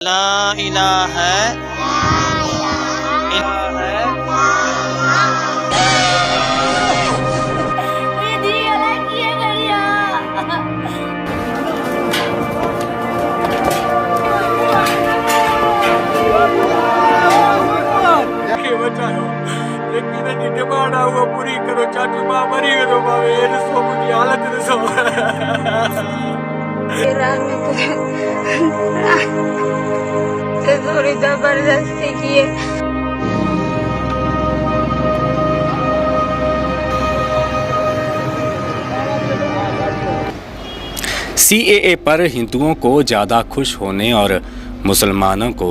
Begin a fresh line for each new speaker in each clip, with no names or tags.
ला इलाहा
पूरी करो चाचू मां मरी करो मावे ये सो मुझी हालत सो
थोड़ी जबरदस्ती की है।
सीएए पर हिंदुओं को ज़्यादा खुश होने और मुसलमानों को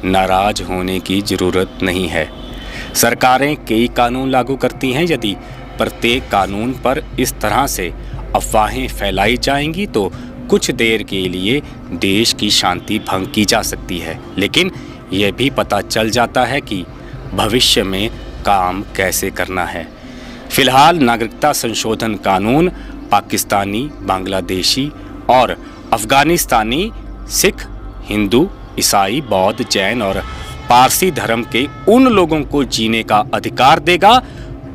नाराज होने की ज़रूरत नहीं है। सरकारें कई कानून लागू करती हैं। यदि प्रत्येक कानून पर इस तरह से अफवाहें फैलाई जाएंगी तो कुछ देर के लिए देश की शांति भंग की जा सकती है, लेकिन यह भी पता चल जाता है कि भविष्य में काम कैसे करना है। फिलहाल नागरिकता संशोधन कानून पाकिस्तानी, बांग्लादेशी और अफगानिस्तानी सिख, हिंदू, ईसाई, बौद्ध, जैन और पारसी धर्म के उन लोगों को जीने का अधिकार देगा,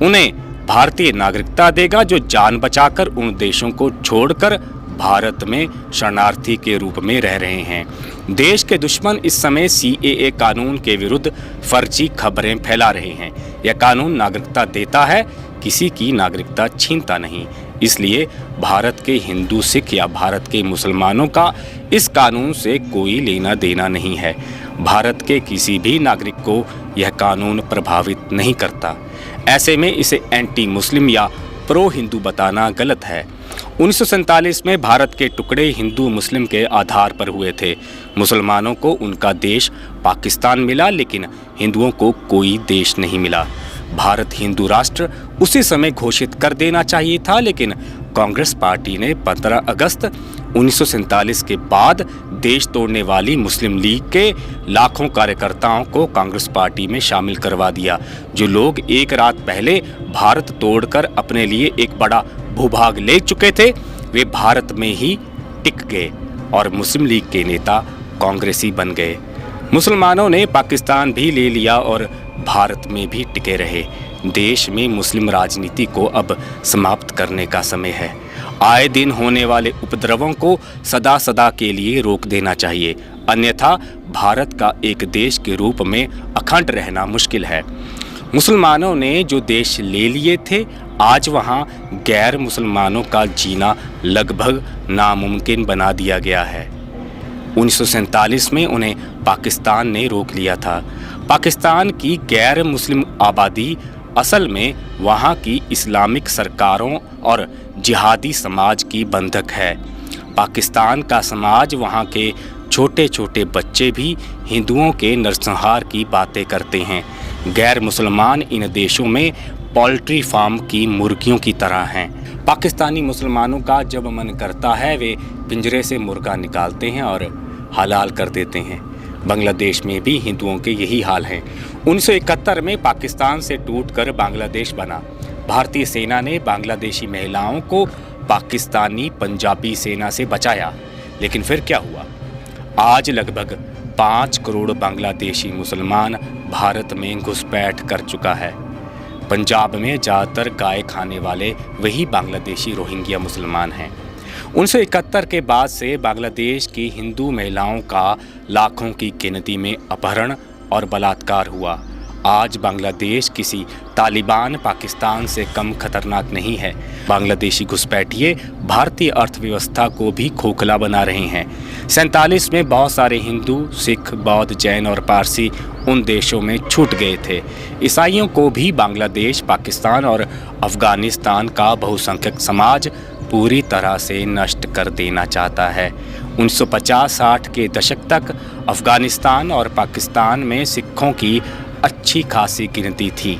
उन्हें भारतीय नागरिकता देगा जो जान बचाकर उन देशों को छोड़कर भारत में शरणार्थी के रूप में रह रहे हैं। देश के दुश्मन इस समय सीएए कानून के विरुद्ध फर्जी खबरें फैला रहे हैं। यह कानून नागरिकता देता है, किसी की नागरिकता छीनता नहीं। इसलिए भारत के हिंदू, सिख या भारत के मुसलमानों का इस कानून से कोई लेना देना नहीं है। भारत के किसी भी नागरिक को यह कानून प्रभावित नहीं करता। ऐसे में इसे एंटी मुस्लिम या प्रो हिंदू बताना गलत है। 1947 में भारत के टुकड़े हिंदू मुस्लिम के आधार पर हुए थे। मुसलमानों को उनका देश पाकिस्तान मिला, लेकिन हिंदुओं को कोई देश नहीं मिला। भारत हिंदू राष्ट्र उसी समय घोषित कर देना चाहिए था, लेकिन कांग्रेस पार्टी ने 15 अगस्त 1947 के बाद देश तोड़ने वाली मुस्लिम लीग के लाखों कार्यकर्ताओं को कांग्रेस पार्टी में शामिल करवा दिया। जो लोग एक रात पहले भारत तोड़कर अपने लिए एक बड़ा भूभाग ले चुके थे, वे भारत में ही टिक गए और मुस्लिम लीग के नेता कांग्रेसी बन गए। मुसलमानों ने पाकिस्तान भी ले लिया और भारत में भी टिके रहे। देश में मुस्लिम राजनीति को अब समाप्त करने का समय है। आए दिन होने वाले उपद्रवों को सदा सदा के लिए रोक देना चाहिए, अन्यथा भारत का एक देश के रूप में अखंड रहना मुश्किल है। मुसलमानों ने जो देश ले लिए थे, आज वहाँ गैर मुसलमानों का जीना लगभग नामुमकिन बना दिया गया है। 1947 में उन्हें पाकिस्तान ने रोक लिया था। पाकिस्तान की गैर मुस्लिम आबादी असल में वहाँ की इस्लामिक सरकारों और जिहादी समाज की बंधक है। पाकिस्तान का समाज, वहाँ के छोटे छोटे बच्चे भी हिंदुओं के नरसंहार की बातें करते हैं। गैर मुसलमान इन देशों में पोल्ट्री फार्म की मुर्गियों की तरह हैं। पाकिस्तानी मुसलमानों का जब मन करता है वे पिंजरे से मुर्गा निकालते हैं और हलाल कर देते हैं। बांग्लादेश में भी हिंदुओं के यही हाल है। 1971 में पाकिस्तान से टूटकर बांग्लादेश बना। भारतीय सेना ने बांग्लादेशी महिलाओं को पाकिस्तानी पंजाबी सेना से बचाया, लेकिन फिर क्या हुआ? आज लगभग 5 करोड़ बांग्लादेशी मुसलमान भारत में घुसपैठ कर चुका है। पंजाब में ज़्यादातर गाय खाने वाले वही बांग्लादेशी रोहिंग्या मुसलमान हैं। 1971 के बाद से बांग्लादेश की हिंदू महिलाओं का लाखों की गिनती में अपहरण और बलात्कार हुआ। आज बांग्लादेश किसी तालिबान पाकिस्तान से कम खतरनाक नहीं है। बांग्लादेशी घुसपैठिए भारतीय अर्थव्यवस्था को भी खोखला बना रहे हैं। 47 में बहुत सारे हिंदू, सिख, बौद्ध, जैन और पारसी उन देशों में छूट गए थे। ईसाइयों को भी बांग्लादेश, पाकिस्तान और अफगानिस्तान का बहुसंख्यक समाज पूरी तरह से नष्ट कर देना चाहता है। 1950-60 के दशक तक अफगानिस्तान और पाकिस्तान में सिखों की अच्छी खासी गिनती थी।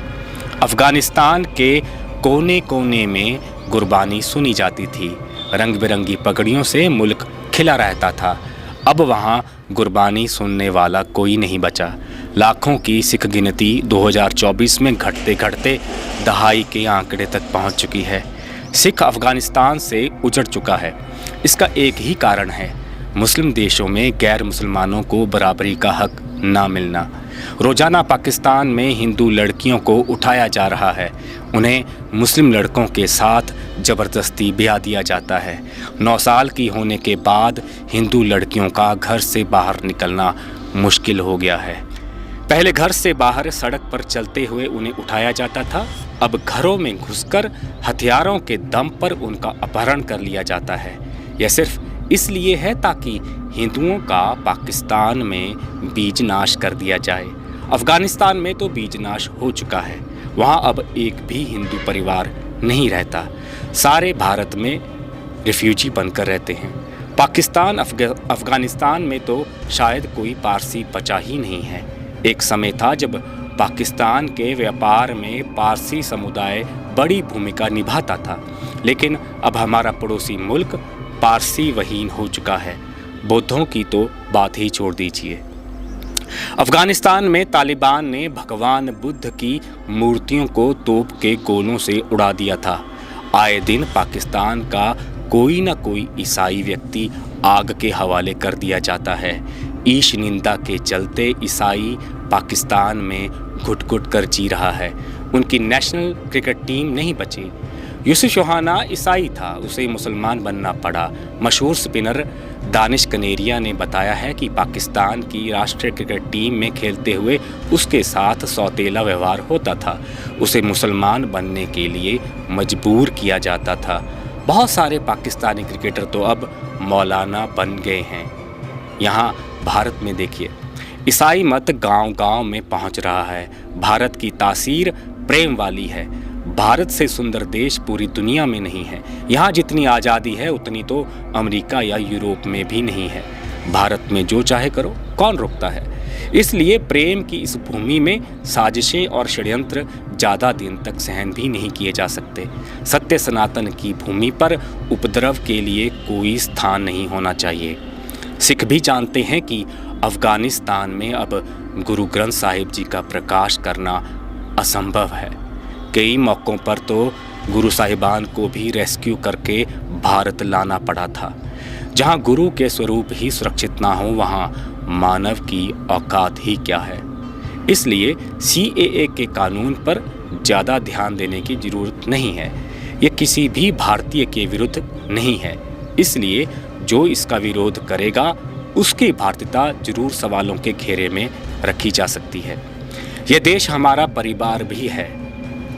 अफगानिस्तान के कोने कोने में गुरबानी सुनी जाती थी। रंग बिरंगी पगड़ियों से मुल्क खिला रहता था। अब वहाँ गुरबानी सुनने वाला कोई नहीं बचा। लाखों की सिख गिनती 2024 में घटते घटते दहाई के आंकड़े तक पहुँच चुकी है। सिख अफगानिस्तान से उजड़ चुका है। इसका एक ही कारण है, मुस्लिम देशों में गैर मुसलमानों को बराबरी का हक ना मिलना। रोजाना पाकिस्तान में हिंदू लड़कियों को उठाया जा रहा है, उन्हें मुस्लिम लड़कों के साथ ज़बरदस्ती ब्याह दिया जाता है। 9 साल की होने के बाद हिंदू लड़कियों का घर से बाहर निकलना मुश्किल हो गया है। पहले घर से बाहर सड़क पर चलते हुए उन्हें उठाया जाता था, अब घरों में घुसकर हथियारों के दम पर उनका अपहरण कर लिया जाता है। यह सिर्फ इसलिए है ताकि हिंदुओं का पाकिस्तान में बीज नाश कर दिया जाए। अफ़गानिस्तान में तो बीज नाश हो चुका है, वहाँ अब एक भी हिंदू परिवार नहीं रहता, सारे भारत में रिफ्यूजी बनकर रहते हैं। पाकिस्तान अफ़गानिस्तान में तो शायद कोई पारसी बचा ही नहीं है। एक समय था जब पाकिस्तान के व्यापार में पारसी समुदाय बड़ी भूमिका निभाता था, लेकिन अब हमारा पड़ोसी मुल्क पारसी वहीन हो चुका है। बौद्धों की तो बात ही छोड़ दीजिए। अफ़गानिस्तान में तालिबान ने भगवान बुद्ध की मूर्तियों को तोप के गोलों से उड़ा दिया था। आए दिन पाकिस्तान का कोई ना कोई ईसाई व्यक्ति आग के हवाले कर दिया जाता है। ईश निंदा के चलते ईसाई पाकिस्तान में घुट-घुट कर जी रहा है। उनकी नेशनल क्रिकेट टीम नहीं बची। यूसुफ शोहाना ईसाई था, उसे मुसलमान बनना पड़ा। मशहूर स्पिनर दानिश कनेरिया ने बताया है कि पाकिस्तान की राष्ट्रीय क्रिकेट टीम में खेलते हुए उसके साथ सौतेला व्यवहार होता था, उसे मुसलमान बनने के लिए मजबूर किया जाता था। बहुत सारे पाकिस्तानी क्रिकेटर तो अब मौलाना बन गए हैं। यहाँ भारत में देखिए, ईसाई मत गांव-गांव में पहुँच रहा है। भारत की तासीर प्रेम वाली है। भारत से सुंदर देश पूरी दुनिया में नहीं है। यहाँ जितनी आज़ादी है उतनी तो अमेरिका या यूरोप में भी नहीं है। भारत में जो चाहे करो, कौन रोकता है? इसलिए प्रेम की इस भूमि में साजिशें और षड्यंत्र ज़्यादा दिन तक सहन भी नहीं किए जा सकते। सत्य सनातन की भूमि पर उपद्रव के लिए कोई स्थान नहीं होना चाहिए। सिख भी जानते हैं कि अफ़गानिस्तान में अब गुरु ग्रंथ साहिब जी का प्रकाश करना असंभव है। कई मौक़ों पर तो गुरु साहिबान को भी रेस्क्यू करके भारत लाना पड़ा था। जहां गुरु के स्वरूप ही सुरक्षित ना हो, वहां मानव की औकात ही क्या है। इसलिए CAA के कानून पर ज़्यादा ध्यान देने की ज़रूरत नहीं है। ये किसी भी भारतीय के विरुद्ध नहीं है, इसलिए जो इसका विरोध करेगा उसकी भारतीयता जरूर सवालों के घेरे में रखी जा सकती है। यह देश हमारा परिवार भी है,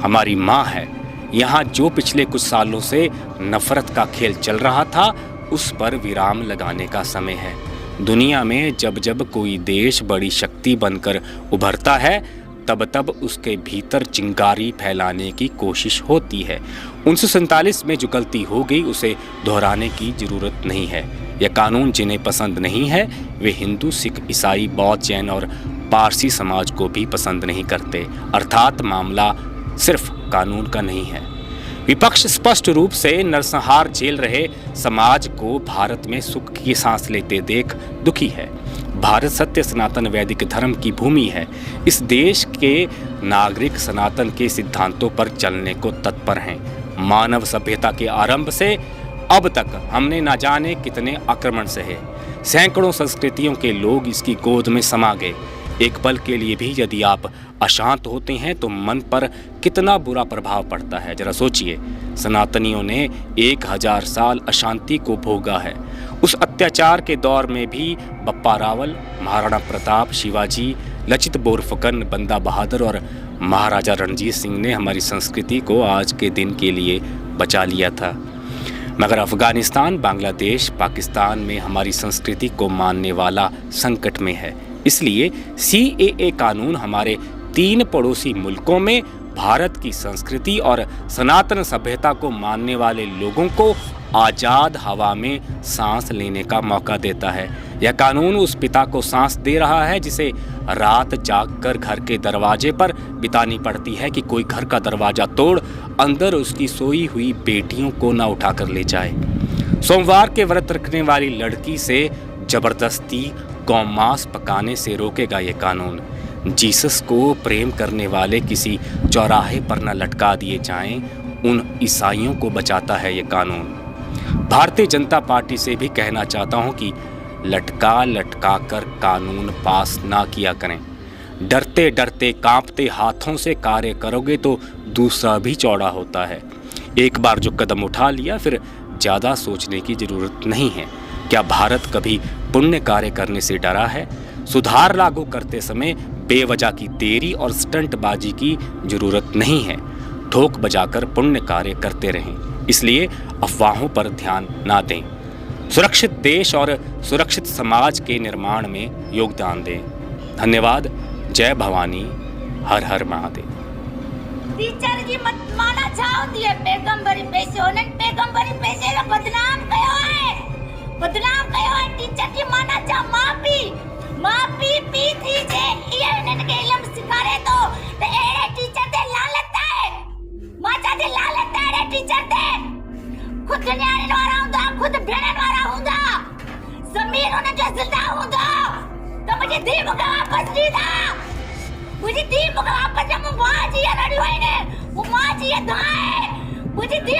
हमारी माँ है। यहाँ जो पिछले कुछ सालों से नफ़रत का खेल चल रहा था, उस पर विराम लगाने का समय है। दुनिया में जब जब कोई देश बड़ी शक्ति बनकर उभरता है, तब तब उसके भीतर चिंगारी फैलाने की कोशिश होती है। 1947 में जो गलती हो गई उसे दोहराने की ज़रूरत नहीं है। यह कानून जिन्हें पसंद नहीं है, वे हिंदू, सिख, ईसाई, बौद्ध, जैन और पारसी समाज को भी पसंद नहीं करते। अर्थात मामला सिर्फ कानून का नहीं है। विपक्ष स्पष्ट रूप से नरसंहार झेल रहे समाज को भारत में सुख की सांस लेते देख दुखी है। भारत सत्य सनातन वैदिक धर्म की भूमि है। इस देश के नागरिक सनातन के सिद्धांतों पर चलने को तत्पर हैं। मानव सभ्यता के आरंभ से अब तक हमने न जाने कितने आक्रमण सहे। सैकड़ों संस्कृतियों के लोग इसकी गोद में समा गए। एक पल के लिए भी यदि आप अशांत होते हैं तो मन पर कितना बुरा प्रभाव पड़ता है। जरा सोचिए, सनातनियों ने 1000 साल अशांति को भोगा है। उस अत्याचार के दौर में भी बप्पा रावल, महाराणा प्रताप, शिवाजी, लचित बोरफुकन, बंदा बहादुर और महाराजा रणजीत सिंह ने हमारी संस्कृति को आज के दिन के लिए बचा लिया था। मगर अफ़गानिस्तान, बांग्लादेश, पाकिस्तान में हमारी संस्कृति को मानने वाला संकट में है। इसलिए CAA कानून हमारे 3 पड़ोसी मुल्कों में भारत की संस्कृति और सनातन सभ्यता को मानने वाले लोगों को आज़ाद हवा में सांस लेने का मौका देता है। यह कानून उस पिता को सांस दे रहा है जिसे रात जागकर घर के दरवाजे पर बितानी पड़ती है कि कोई घर का दरवाज़ा तोड़ अंदर उसकी सोई हुई बेटियों को न उठा कर ले जाए। सोमवार के व्रत रखने वाली लड़की से जबरदस्ती गौमांस पकाने से रोकेगा ये कानून। जीसस को प्रेम करने वाले किसी चौराहे पर न लटका दिए जाएं, उन ईसाइयों को बचाता है ये कानून। भारतीय जनता पार्टी से भी कहना चाहता हूं कि लटका लटका कर कानून पास ना किया करें। डरते डरते कांपते हाथों से कार्य करोगे तो दूसरा भी चौड़ा होता है। एक बार जो कदम उठा लिया फिर ज़्यादा सोचने की ज़रूरत नहीं है। क्या भारत कभी पुण्य कार्य करने से डरा है? सुधार लागू करते समय बेवजह की देरी और स्टंटबाजी की ज़रूरत नहीं है। ठोक बजाकर पुण्य कार्य करते रहें, इसलिए अफवाहों पर ध्यान ना दें। सुरक्षित देश और सुरक्षित समाज के निर्माण में योगदान दें। धन्यवाद। जय भवानी। हर हर महादेव।
टीचर जी मत माना चाहो दिए पैगंबरी पैसे होने पैगंबरी पैसे रे बदनाम कयो है टीचर जी माना चाह माफी पी थी जे ये इनन के इल्म सिखारे तो एड़े टीचर दे लालत है माचा दे लालत है रे टीचर दे खुद न्याणे वाला हुंदा खुद भेणन वाला हुंदा जमीन उन जो जिंदा हुंदा तो मुझे दी मुका वापस दीदा मुझे दी मुका वापस जब मां जी रड़ी होई ने वो मां जी धाए मुझे दी